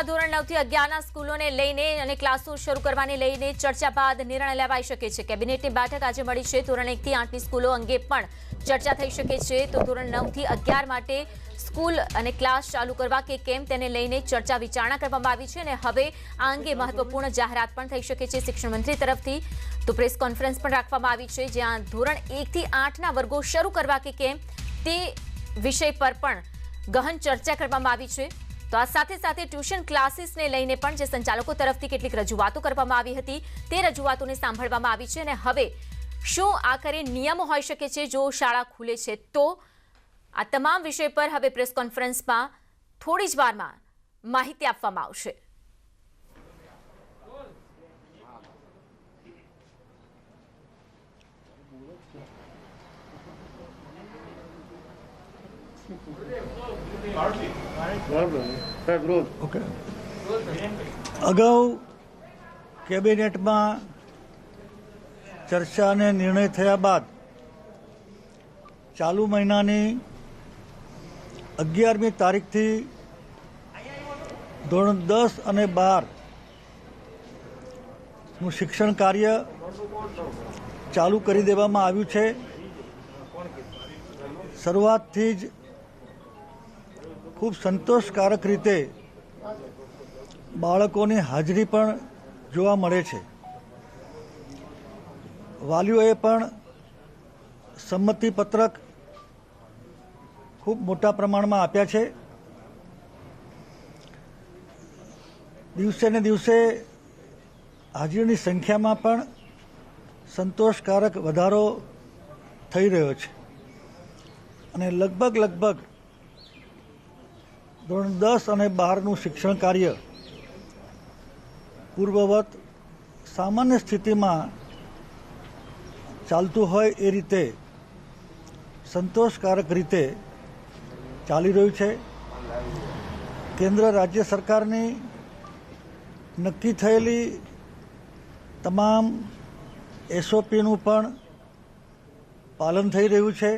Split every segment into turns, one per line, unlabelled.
ધોરણ 9 થી 11 સ્કૂલોને લઈને અને ક્લાસો શરૂ કરવાને લઈને ચર્ચા બાદ નિર્ણય લેવાઈ શકે છે। કેબિનેટની બેઠક આજે મળી છે। ધોરણ 1 થી 8 ની સ્કૂલો અંગે પણ ચર્ચા થઈ શકે છે। તો ધોરણ 9 થી 11 માટે સ્કૂલ અને ક્લાસ ચાલુ કરવા કે કેમ તેને લઈને ચર્ચા વિચારણા કરવામાં આવી છે અને હવે આ અંગે મહત્વપૂર્ણ જાહેરાત પણ થઈ શકે છે શિક્ષણ મંત્રી તરફથી। તો પ્રેસ કોન્ફરન્સ પણ રાખવામાં આવી છે જ્યાં ધોરણ 1 થી 8 ના વર્ગો શરૂ કરવા કે કેમ તે વિષય પર પણ ગહન ચર્ચા કરવામાં આવી છે। તો આ સાથે સાથે ટ્યુશન ક્લાસીસને લઈને પણ જે સંચાલકો તરફથી કેટલીક રજૂઆતો કરવામાં આવી હતી તે રજૂઆતોને સાંભળવામાં આવી છે અને હવે શું આખરે નિયમો હોઈ શકે છે જો શાળા ખુલે છે। તો આ તમામ વિષય પર હવે પ્રેસ કોન્ફરન્સમાં થોડી જ વારમાં માહિતી આપવામાં આવશે।
અગાઉ કેબિનેટમાં ચર્ચા અને નિર્ણય થયા બાદ ચાલુ મહિનાની 11મી તારીખથી ધોરણ 10 અને 12નું શિક્ષણ કાર્ય ચાલુ કરી દેવામાં આવ્યું છે। શરૂઆતથી જ ખૂબ સંતોષકારક રીતે બાળકોની હાજરી પણ જોવા મળે છે। વાલીઓએ પણ સંમતિપત્રક ખૂબ મોટા પ્રમાણમાં આપ્યા છે। દિવસે ને દિવસે હાજરીની સંખ્યામાં પણ સંતોષકારક વધારો થઈ રહ્યો છે અને લગભગ ધોરણ 10 અને 12નું શિક્ષણ કાર્ય પૂર્વવત સામાન્ય સ્થિતિમાં ચાલતું હોય એ રીતે સંતોષકારક રીતે ચાલી રહ્યું છે। કેન્દ્ર રાજ્ય સરકારની નક્કી થયેલી તમામ SOPનું પણ પાલન થઈ રહ્યું છે।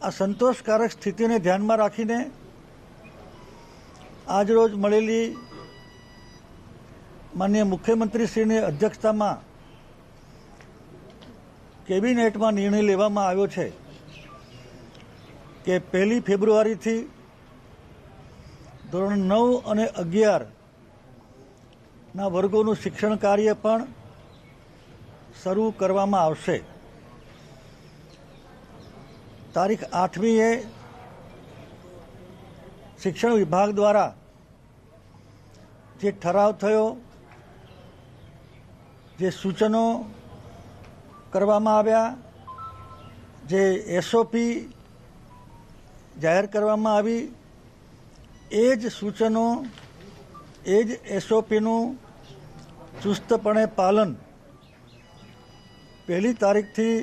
આ સંતોષકારક સ્થિતિને ધ્યાનમાં રાખીને આજરોજ મળેલી માનનીય મુખ્યમંત્રીશ્રીની અધ્યક્ષતામાં કેબિનેટમાં નિર્ણય લેવામાં આવ્યો છે કે 1 ફેબ્રુઆરીથી ધોરણ 9 અને 11ના વર્ગોનું શિક્ષણ કાર્ય પણ શરૂ કરવામાં આવશે। તારીખ 8મીએ શિક્ષણ વિભાગ દ્વારા જે ઠરાવ થયો, જે સૂચનો કરવામાં આવ્યા, જે SOP જાહેર કરવામાં આવી, એ જ સૂચનો એ જ SOPનું ચુસ્તપણે પાલન 1 તારીખથી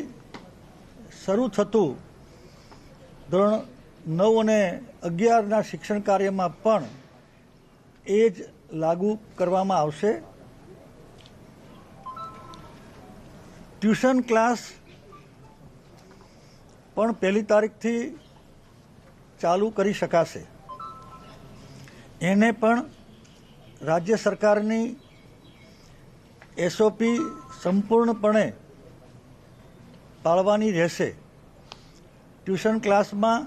શરૂ થતું ધોરણ 9 અને 11ના શિક્ષણ કાર્યમાં પણ એ જ લાગુ કરવામાં આવશે। ટ્યુશન ક્લાસ પણ 1 તારીખથી ચાલુ કરી શકાશે। એને પણ રાજ્ય સરકારની SOP સંપૂર્ણપણે પાળવાની રહેશે। ટ્યુશન ક્લાસમાં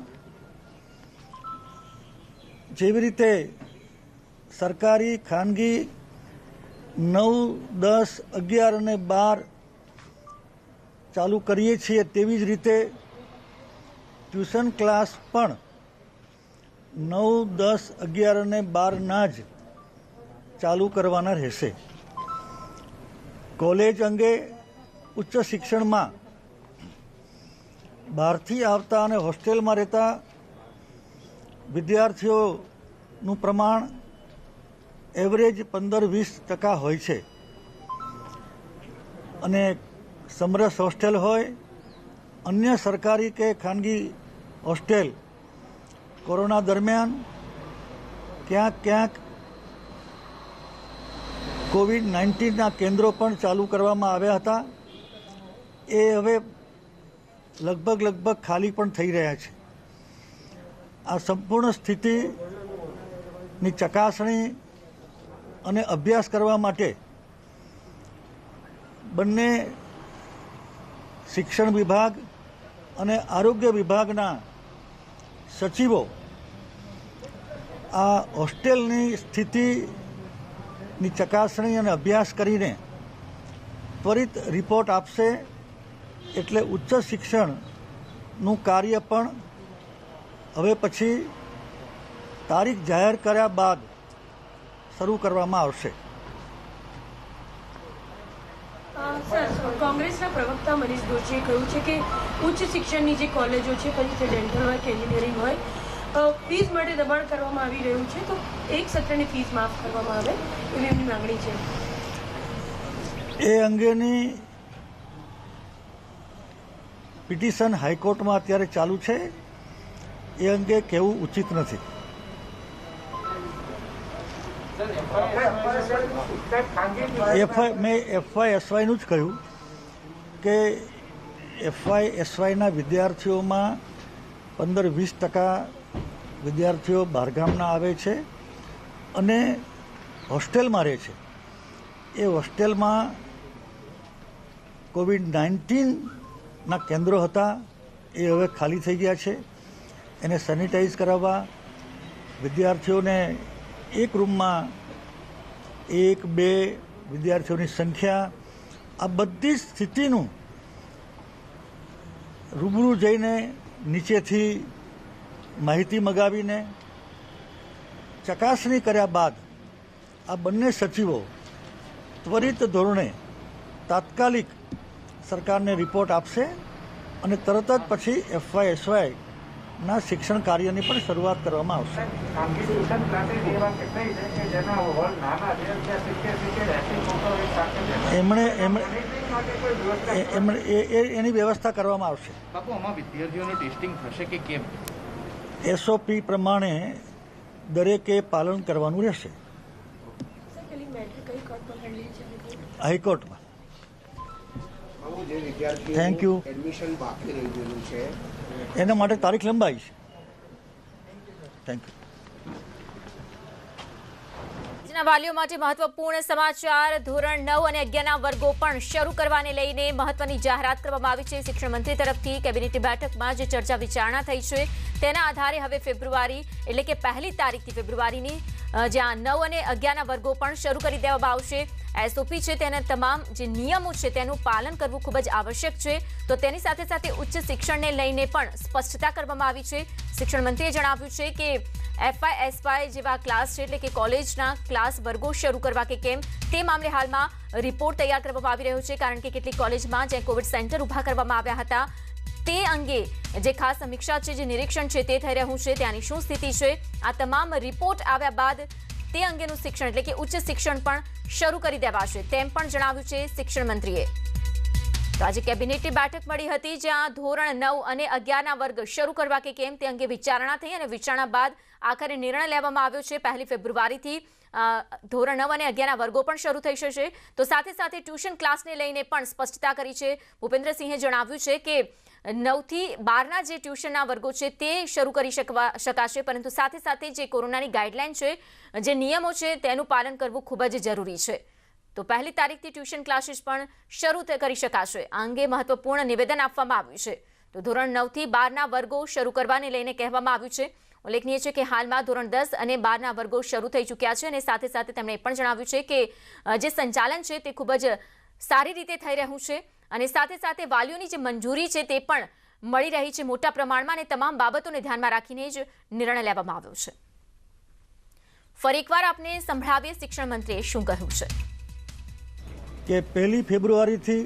જેવી રીતે સરકારી ખાનગી 9, 10, 11 અને 12 ચાલુ કરીએ છીએ તેવી જ રીતે ટ્યુશન ક્લાસ પણ 9, 10, 11 અને 12ના જ ચાલુ કરવાના રહેશે। કોલેજ અંગે ઉચ્ચ શિક્ષણમાં બહારથી આવતા અને હોસ્ટેલમાં રહેતા વિદ્યાર્થીઓનું પ્રમાણ એવરેજ 15-20% હોય છે અને સમરસ હોસ્ટેલ હોય, અન્ય સરકારી કે ખાનગી હોસ્ટેલ કોરોના દરમિયાન ક્યાંક COVID-19ના કેન્દ્રો પણ ચાલુ કરવામાં આવ્યા હતા। એ હવે લગભગ ખાલી પણ થઈ રહ્યા છે। આ સંપૂર્ણ સ્થિતિ ની ચકાસણી અને અભ્યાસ કરવા માટે બંને શિક્ષણ વિભાગ અને આરોગ્ય વિભાગના સચિવો આ હોસ્ટેલની સ્થિતિની ચકાસણી અને અભ્યાસ કરીને ત્વરિત રિપોર્ટ આપશે, એટલે ઉચ્ચ શિક્ષણનું કાર્ય પણ હવે પછી તારીખ જાહેર કર્યા બાદ શરૂ કરવામાં આવશે.
કોંગ્રેસના પ્રવક્તા મનીષ દોશીએ કહ્યું છે કે ઉચ્ચ શિક્ષણની જે કોલેજો છે, પછી તે ડેન્ટલ હોય કે એન્જિનિયરિંગ હોય, ફીસ માટે દબાણ કરવામાં આવી રહ્યું છે, તો એક સત્રની ફીસ માફ કરવામાં આવે એવી એમની માંગણી છે.
એ અંગેની પિટિશન હાઈકોર્ટમાં અત્યારે ચાલુ છે. એ અંગે કહેવું ઉચિત નથી. મેં FY/SYનું જ કહ્યું કે FY/SYના વિદ્યાર્થીઓમાં 15-20% વિદ્યાર્થીઓ બહારગામના આવે છે અને હોસ્ટેલમાં રહે છે. એ હોસ્ટેલમાં COVID-19ના કેન્દ્રો હતા, એ હવે ખાલી થઈ ગયા છે. એને સેનિટાઈઝ કરાવવા, વિદ્યાર્થીઓને એક રૂમમાં 1-2 વિદ્યાર્થીઓની સંખ્યા, આ બધી સ્થિતિનું રૂબરૂ જઈને નીચેથી માહિતી મગાવીને ચકાસણી કર્યા બાદ આ બંને સચિવો ત્વરિત ધોરણે તાત્કાલિક સરકારને રિપોર્ટ આપશે અને તરત જ પછી FY/SYના શિક્ષણ કાર્યની પણ શરૂઆત કરવામાં આવશે. એની વ્યવસ્થા કરવામાં આવશે. SOP પ્રમાણે દરેકે પાલન કરવાનું રહેશે. હાઈકોર્ટમાં. Thank you. એના માટે તારીખ લંબાઈ છે. Thank you.
આજના વાલીઓ માટે મહત્વપૂર્ણ સમાચાર. ધોરણ 9 અને 11ના વર્ગો પણ શરૂ કરવાને લઈને મહત્વની જાહેરાત કરવામાં આવી છે. શિક્ષણ મંત્રી તરફથી કેબિનેટ બેઠકમાં જે ચર્ચા વિચારણા થઈ છે તેના આધારે હવે ફેબ્રુઆરી એટલે કે 1લી તારીખથી ફેબ્રુઆરીની જ્યાં 9 અને 11ના વર્ગો પણ શરૂ કરી દેવામાં આવશે. SOP છે તેના તમામ જે નિયમો છે તેનું પાલન કરવું ખૂબ જ આવશ્યક છે. તો તેની સાથે સાથે ઉચ્ચ શિક્ષણને લઈને પણ સ્પષ્ટતા કરવામાં આવી છે. શિક્ષણ મંત્રીએ જણાવ્યું છે કે FY/SY જેવા ક્લાસ છે એટલે કે કોલેજના ક્લાસ વર્ગો શરૂ કરવા કે કેમ તે મામલે હાલમાં રિપોર્ટ તૈયાર કરવામાં આવી રહ્યો છે, કારણ કે કેટલીક કોલેજમાં જ્યાં કોવિડ સેન્ટર ઊભા કરવામાં આવ્યા હતા તે અંગે જે ખાસ સમીક્ષા છે, જે નિરીક્ષણ છે તે થઈ રહ્યું છે. ત્યાંની શું સ્થિતિ છે, આ તમામ રિપોર્ટ આવ્યા બાદ તે અંગેનું શિક્ષણ એટલે કે ઉચ્ચ શિક્ષણ પણ શરૂ કરી દેવાશે તેમ પણ જણાવ્યું છે શિક્ષણ મંત્રીએ. તો આજે કેબિનેટની બેઠક મળી હતી જ્યાં ધોરણ 9 અને 11ના વર્ગ શરૂ કરવા કે કેમ તે અંગે વિચારણા થઈ અને વિચારણા બાદ આખરે નિર્ણય લેવામાં આવ્યો છે. 1 ફેબ્રુઆરીથી ધોરણ 9 અને 11ના વર્ગો પણ શરૂ થઈ જશે. તો સાથે સાથે ટ્યુશન ક્લાસને લઈને પણ સ્પષ્ટતા કરી છે. ભૂપેન્દ્રસિંહે જણાવ્યું છે કે 9 થી 12ના જે ટ્યુશનના વર્ગો છે તે શરૂ કરી શકાશે, પરંતુ સાથે સાથે જે કોરોનાની ગાઈડલાઈન છે, જે નિયમો છે તેનું પાલન કરવું ખૂબ જ જરૂરી છે. તો 1લી તારીખથી ટ્યુશન ક્લાસીસ પણ શરૂ કરી શકાશે. આ અંગે મહત્વપૂર્ણ નિવેદન આપવામાં આવ્યું છે. તો ધોરણ 9 થી 12ના વર્ગો શરૂ કરવાને લઈને કહેવામાં આવ્યું છે. ઉલ્લેખનીય છે કે હાલમાં ધોરણ 10 અને 12ના વર્ગો શરૂ થઈ ચૂક્યા છે અને સાથે સાથે તેમણે એ પણ જણાવ્યું છે કે જે સંચાલન છે તે ખૂબ જ સારી રીતે થઈ રહ્યું છે અને સાથે સાથે વાલીઓની જે મંજૂરી છે તે પણ મળી રહી છે મોટા પ્રમાણમાં અને તમામ બાબતોને ધ્યાનમાં રાખીને જ નિર્ણય લેવામાં આવ્યો છે. ફરી એકવાર આપને સંભળાવીએ શિક્ષણ મંત્રીએ શું કહ્યું છે
કે 1 ફેબ્રુઆરીથી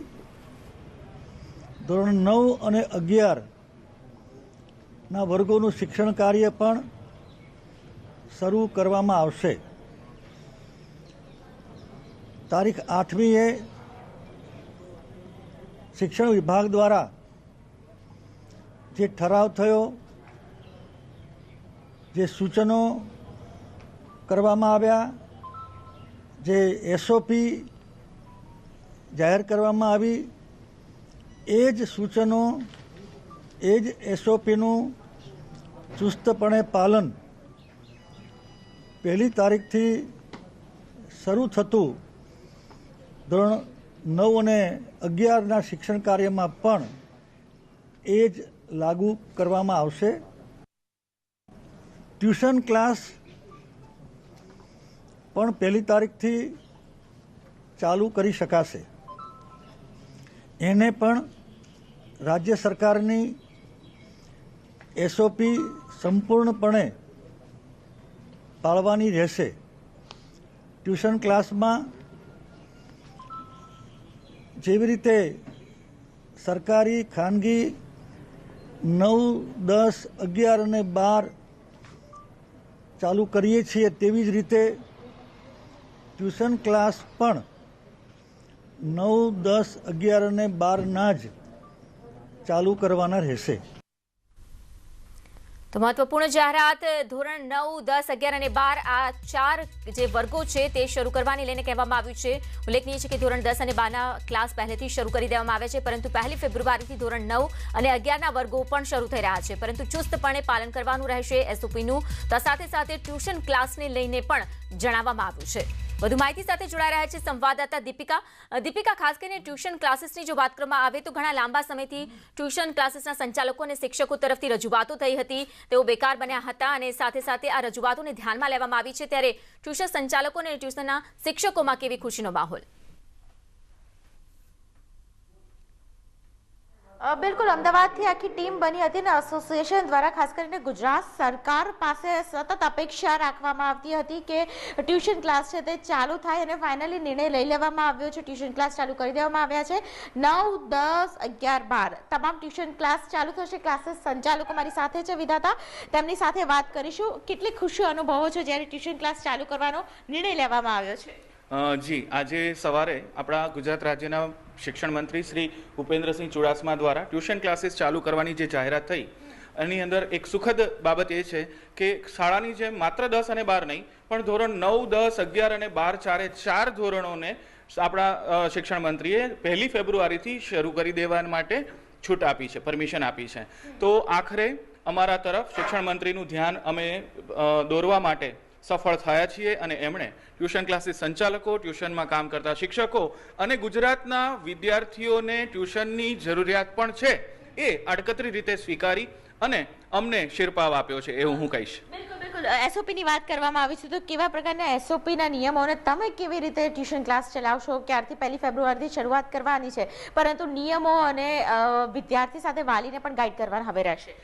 ધોરણ 9 અને 11ના વર્ગોનું શિક્ષણ કાર્ય પણ શરૂ કરવામાં આવશે. તારીખ 8મીએ શિક્ષણ વિભાગ દ્વારા જે ઠરાવ થયો, જે સૂચનો કરવામાં આવ્યા, જે SOP જાહેર કરવામાં આવી, એ જ સૂચનો, એ જ SOPનું ચુસ્તપણે પાલન પહેલી તારીખથી શરૂ થતું ધોરણ 9 અને 11ના શિક્ષણ કાર્યમાં પણ એ જ લાગુ કરવામાં આવશે. ટ્યુશન ક્લાસ પણ પહેલી તારીખથી ચાલુ કરી શકાશે. એને પણ રાજ્ય સરકારની એસઓપી સંપૂર્ણપણે પાળવાની રહેશે. ટ્યુશન ક્લાસમાં જેવી રીતે સરકારી, ખાનગી 9, 10, 11 અને 12 ચાલુ કરીએ છીએ તેવી જ રીતે ટ્યુશન ક્લાસ પણ 9, 10, 11 અને 12ના જ ચાલુ કરવાના રહેશે.
તો મહત્વપૂર્ણ જાહેરાત. ધોરણ 9, 10, 11 અને 12 આ 4 જે વર્ગો છે તે શરૂ કરવાની લઈને કહેવામાં આવ્યું છે. ઉલ્લેખનીય છે કે ધોરણ 10 અને 12ના ક્લાસ પહેલેથી શરૂ કરી દેવામાં આવ્યા છે, પરંતુ 1 ફેબ્રુઆરીથી ધોરણ 9 અને 11ના વર્ગો પણ શરૂ થઈ રહ્યા છે, પરંતુ ચુસ્તપણે પાલન કરવાનું રહેશે એસઓપીનું. તો સાથે સાથે ટ્યુશન ક્લાસને લઈને પણ જણાવવામાં આવ્યું છે. વધુ માહિતી સાથે જોડાઈ રહ્યા છે સંવાદદાતા દીપિકા. દીપિકા, ખાસ કરીને ટ્યુશન ક્લાસીસની જો વાત કરવામાં આવે તો ઘણા લાંબા સમયથી ટ્યુશન ક્લાસીસના સંચાલકો અને શિક્ષકો તરફથી રજૂઆતો થઈ હતી, તેઓ બેકાર બન્યા હતા અને સાથે સાથે આ રજૂઆતોને ધ્યાનમાં લેવામાં આવી છે. ત્યારે ટ્યુશન સંચાલકો અને ટ્યુશનના શિક્ષકોમાં કેવી ખુશીનો માહોલ?
બિલકુલ, અમદાવાદથી આખી ટીમ બની હતી અને એસોસિએશન દ્વારા ખાસ કરીને ગુજરાત સરકાર પાસે સતત અપેક્ષા રાખવામાં આવતી હતી કે ટ્યુશન ક્લાસ છે તે ચાલુ થાય અને ફાઇનલી નિર્ણય લઈ લેવામાં આવ્યો છે. ટ્યુશન ક્લાસ ચાલુ કરી દેવામાં આવ્યા છે. 9, 10, 11, 12 તમામ ટ્યુશન ક્લાસ ચાલુ થશે. ક્લાસીસ સંચાલકો મારી સાથે છે વિધાતા, તેમની સાથે વાત કરીશું. કેટલી ખુશી અનુભવો છો જ્યારે ટ્યુશન ક્લાસ ચાલુ કરવાનો નિર્ણય લેવામાં આવ્યો છે?
જી, આજે સવારે આપણા ગુજરાત રાજ્યના શિક્ષણ મંત્રી શ્રી ભૂપેન્દ્રસિંહ ચુડાસમા દ્વારા ટ્યુશન ક્લાસીસ ચાલુ કરવાની જે જાહેરાત થઈ, એની અંદર એક સુખદ બાબત એ છે કે શાળાની જેમ માત્ર 10 અને 12 નહીં, પણ ધોરણ 9, 10, 11 અને 12 ચારે 4 ધોરણોને આપણા શિક્ષણ મંત્રીએ 1 ફેબ્રુઆરીથી શરૂ કરી દેવા માટે છૂટ આપી છે, પરમિશન આપી છે. તો આખરે અમારા તરફ શિક્ષણ મંત્રીનું ધ્યાન અમે દોરવા માટે સફળ થયા છીએ અને એમણે ટ્યુશન ક્લાસીસ સંચાલકો, ટ્યુશનમાં કામ કરતા શિક્ષકો અને ગુજરાતના વિદ્યાર્થીઓને ટ્યુશનની જરૂરિયાત પણ છે એ આડકતરી રીતે સ્વીકારી અને અમને શિરપાવ આપ્યો છે એવું હું કહીશ.
બિલકુલ, એસઓપીની વાત કરવામાં આવી છે તો કેવા પ્રકારના એસઓપીના નિયમો અને તમે કેવી રીતે ટ્યુશન ક્લાસ ચલાવશો? ક્યારથી 1 ફેબ્રુઆરીથી શરૂઆત કરવાની છે, પરંતુ નિયમો અને વિદ્યાર્થી સાથે વાલીને પણ ગાઈડ કરવાના હવે રહેશે.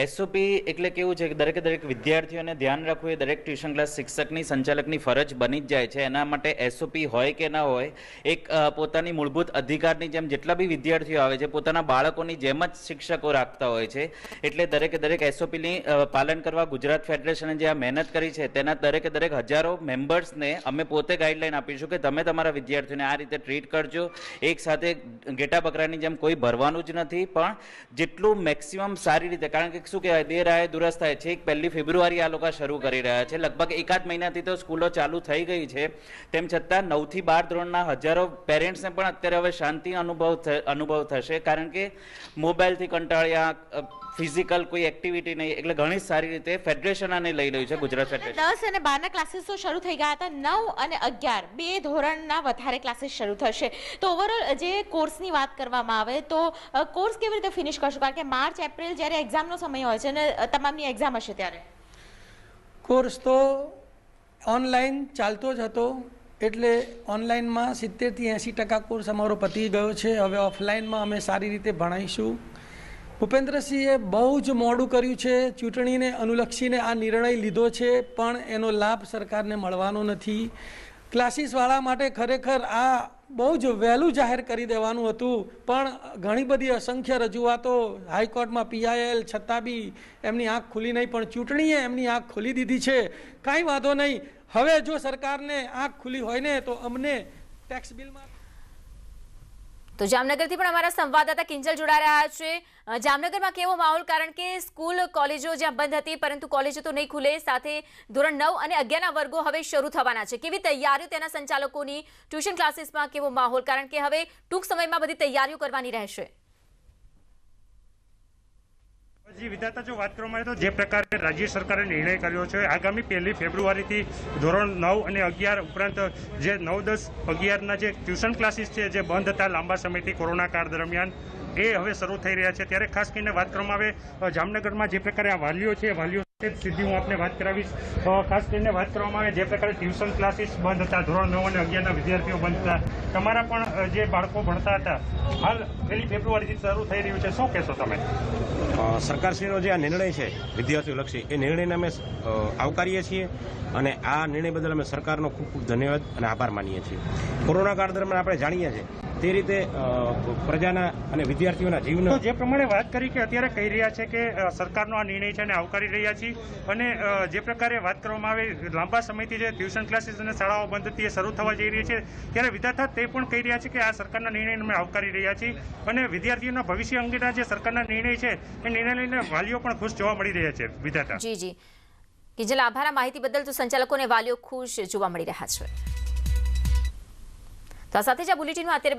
એસઓપી એટલે કેવું છે કે દરેક વિદ્યાર્થીઓને ધ્યાન રાખવું એ દરેક ટ્યુશન ક્લાસ શિક્ષકની, સંચાલકની ફરજ બની જ જાય છે. એના માટે એસઓપી હોય કે ના હોય, એક પોતાની મૂળભૂત અધિકારની જેમ જેટલા બી વિદ્યાર્થીઓ આવે છે પોતાના બાળકોની જેમ જ શિક્ષકો રાખતા હોય છે. એટલે દરેક એસઓપીની પાલન કરવા ગુજરાત ફેડરેશને જે આ મહેનત કરી છે તેના દરેક હજારો મેમ્બર્સને અમે પોતે ગાઈડલાઈન આપીશું કે તમે તમારા વિદ્યાર્થીઓને આ રીતે ટ્રીટ કરજો. એક સાથે ઘેટા બકરાની જેમ કોઈ ભરવાનું જ નથી, પણ જેટલું મેક્સિમમ સારી રીતે, કારણ કે શું કહેવાય, દેર આયે દુરસ્ત થાય છે. 1 ફેબ્રુઆરી આ લોકો શરૂ કરી રહ્યા છે. લગભગ એકાદ મહિનાથી તો સ્કૂલો ચાલુ થઈ ગઈ છે. તેમ છતાં 9 થી 12 ધોરણના હજારો પેરેન્ટ્સને પણ અત્યારે હવે શાંતિ અનુભવ થશે, કારણ કે મોબાઈલથી કંટાળ્યા, ફિઝિકલ કોઈ એક્ટિવિટી નહીં. એટલે ઘણી સારી રીતે ફેડરેશન આને લઈ રહ્યું છે, ગુજરાત ફેડરેશન.
10 અને 12ના ક્લાસીસ તો શરૂ થઈ ગયા હતા. 9 અને 11 બે ધોરણના વધારે ક્લાસીસ શરૂ થશે. તો ઓવરઓલ જે કોર્સની વાત કરવામાં આવે તો કોર્સ કેવી રીતે ફિનિશ કરશો? કારણ કે માર્ચ, એપ્રિલ જ્યારે એક્ઝામનો સમય હોય છે અને તમામની એક્ઝામ હશે ત્યારે
કોર્સ તો ઓનલાઈન ચાલતો જ હતો, એટલે ઓનલાઈનમાં 70 થી 80% કોર્સ અમારો પતી ગયો છે. હવે ઓફલાઈનમાં અમે સારી રીતે ભણાવીશું. ભૂપેન્દ્રસિંહે બહુ જ મોડું કર્યું છે. ચૂંટણીને અનુલક્ષીને આ નિર્ણય લીધો છે, પણ એનો લાભ સરકારને મળવાનો નથી. ક્લાસીસવાળા માટે ખરેખર આ બહુ જ વહેલું જાહેર કરી દેવાનું હતું, પણ ઘણી બધી અસંખ્ય રજૂઆતો હાઈકોર્ટમાં પીઆઈએલ છતાં બી એમની આંખ ખુલી નહીં, પણ ચૂંટણીએ એમની આંખ ખોલી દીધી છે. કાંઈ વાંધો નહીં, હવે જો સરકારને આંખ ખુલી હોય ને તો અમને ટેક્સ બિલમાં.
તો જામનગરથી પણ અમારા સંવાદદાતા કિંજલ જોડાઈ રહ્યા છે. જામનગરમાં કેવો માહોલ? કારણ કે સ્કૂલ, કોલેજો જ્યાં બંધ હતી, પરંતુ કોલેજો તો નહીં ખુલે, સાથે ધોરણ 9 અને 11ના વર્ગો હવે શરૂ થવાના છે. કેવી તૈયારીઓ તેના સંચાલકોની? ટ્યુશન ક્લાસીસમાં કેવો માહોલ? કારણ કે હવે ટૂંક સમયમાં બધી તૈયારીઓ કરવાની રહેશે.
જી વિધાતા, જો વાત કરવામાં આવે તો જે પ્રકારે રાજ્ય સરકારે નિર્ણય કર્યો છે, આગામી 1 ફેબ્રુઆરીથી ધોરણ 9 અને 11 ઉપરાંત જે 9, 10, 11ના જે ટ્યુશન ક્લાસીસ છે જે બંધ હતા લાંબા સમયથી કોરોના કાળ દરમિયાન, એ હવે શરૂ થઈ રહ્યા છે. ત્યારે ખાસ કરીને વાત કરવામાં આવે જામનગરમાં જે પ્રકારે આ વાલીઓ છે, વાલીઓ સાથે સીધી હું આપને વાત કરાવીશ. ખાસ કરીને વાત કરવામાં આવે જે પ્રકારે ટ્યુશન ક્લાસીસ બંધ હતા, ધોરણ 9 અને 11ના વિદ્યાર્થીઓ બંધ હતા, તમારા પણ જે બાળકો ભણતા હતા, હાલ 1 ફેબ્રુઆરીથી શરૂ થઈ રહ્યું છે, શું કહેશો તમે?
સરકારશ્રીનો જે આ નિર્ણય છે વિદ્યાર્થીઓલક્ષી, એ નિર્ણયને અમે આવકારીએ છીએ અને આ નિર્ણય બદલ અમે સરકારનો ખૂબ ખૂબ ધન્યવાદ અને આભાર માનીએ છીએ. કોરોના કાળ દરમિયાન આપણે જાણીએ છીએ તે રીતે પ્રજાના અને વિદ્યાર્થીઓના જીવનો
જે પ્રમાણે વાત કરી કે અત્યારે કહી રહ્યા છે કે સરકારનો આ નિર્ણય છે અને આવકારી રહ્યા છીએ, અને જે પ્રકારે વાત કરવામાં આવે લાંબા સમયથી જે ટ્યુશન ક્લાસીસ અને શાળાઓ બંધ હતી એ શરૂ થવા જઈ રહી છે, ત્યારે વિદ્યાર્થી તે પણ કહી રહ્યા છે કે આ સરકારના નિર્ણયને અમે આવકારી રહ્યા છીએ અને વિદ્યાર્થીઓના ભવિષ્ય અંગેના જે સરકારના નિર્ણય છે એ નિર્ણય લઈને વાલીઓ પણ ખુશ જોવા મળી રહ્યા છે. વિદ્યાર્થી
જી કિંજલ, આભાર આ માહિતી બદલ. તો સંચાલકોને વાલીઓ ખુશ જોવા મળી રહ્યા છે. તો આ સાથે જ આ બુલેટિનમાં અત્યારે